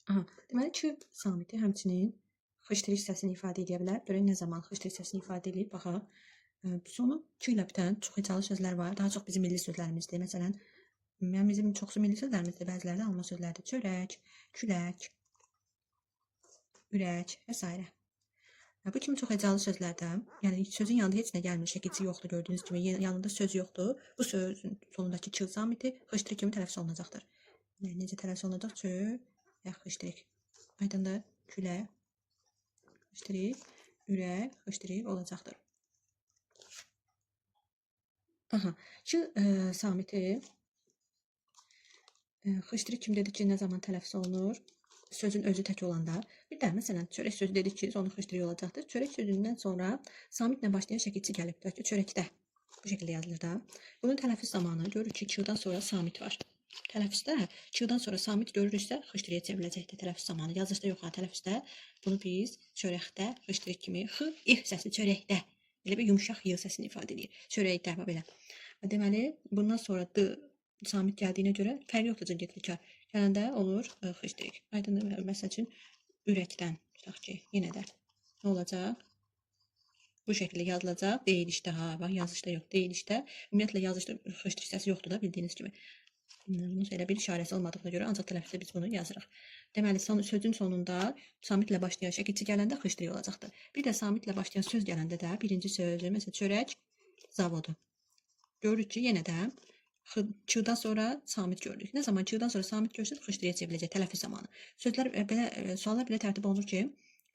Aha, deməli ki, samiti həmçinin xıştırış səsini ifadə edə bilər. Görək nə zaman xıştırış səsini ifadə edib, baxaq. Sonu ki ilə bitən çox hecalı sözlər var. Daha çox bizim milli sözlərimizdir. Məsələn, bizim çoxsu milli sözlərimizdir, bəziləri də alma sözlərdir. Çörək, külək, ürək və s. Bu kimi çox hecalı sözlərdən, yəni sözün yanında heç nə gəlmir, şəkilçi yoxdur gördüyünüz kimi, yanında söz yoxdur. Bu sözün sonundakı ç samiti xıştırı kimi tələffüz olunacaqdır. Yəni necə tələffüz olunacaq? Çö və xıştırıq. Aydındır? Külək, xıştırıq, ürək, xıştırıq olacaqdır. Aha, şu samiti xıştırıq kimi dedik ki, nə zaman tələffüz olunur? Sözün özü tək olanda. Bir də məsələn, çörək sözü dedik ki, onun xıştırıq olacaqdır. Çörək sözündən sonra samitlə başlayan şəkilçi gəlib. Deyək ki, çörəkdə. Bu şəkildə yazılır da. Bunun tələffüz zamanı görürük ki, çığdan sonra samit var. Tələffüzdə çığdan sonra samit görürüksə, xıştırıya çevriləcəkdir tələffüz zamanı. Yazışda yox ha, tələffüzdə. Bunu biz çörəkdə, xıştırıq kimi x, ix səsi çörəkdə. Elə bir yumşaq y səsini ifadə edir. Çörəkdə belə. Deməli, bundan sonra d samit gəldiyinə görə fərqi yoxdur cəngətlikə. Gələndə olur xıştırıq. Aydındır, məsəl üçün ürəkdən. Tutaq ki, yenə də nə olacaq? Bu şəkildə yazılacaq. Deyilişdə ha, bax yazışda yox, deyilişdə. Ümumiyyətlə yazışda xıştırıq səsi yoxdur da bildiyiniz kimi. Bunun elə bir işarəsi olmadığına görə ancaq tələffüzdə biz bunu yazırıq. Deməli, sözün sonunda samitlə başlayan şəkilçi gələndə xıştırıq olacaqdır. Bir də samitlə başlayan söz gələndə də birinci sözü, məsələn, çörək zavodu. Görürük ki, yenə də çığdan sonra samit görürük. Nə zaman çığdan sonra samit görsək, xıştırıya çevriləcək tələffüz zamanı. Suallar belə tərtib olunur ki,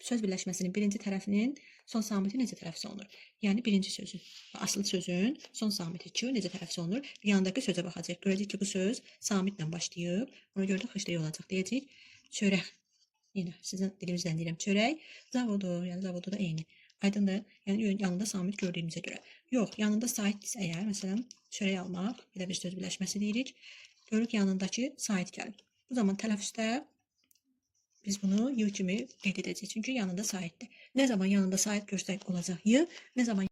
söz birləşməsinin birinci tərəfinin son samiti necə tələffüz olunur? Yəni birinci sözün, asıl sözün son samiti ç necə tələffüz olunur? Yanındakı sözə baxacaq. Görəcək ki, bu söz samitlə başlayıb. Ona görə də xıştırıq olacaq. Deyəcək çörək. Yenə sizin dilimizdən deyirəm. Çörək zavodu, yəni zavodu da eyni. Aydındır? Yəni yanında samit gördüyümüzə görə. Yox, yanında saitdirsə əgər, məsələn, çörək almaq, belə bir söz birləşməsi deyirik. Görürük yanındakı sait gəlib. Bu zaman tələffüzdə biz bunu y kimi qeyd edəcəyik. Çünki yanında saitdir. Nə zaman yanında sait görsək olacaq y, nə zaman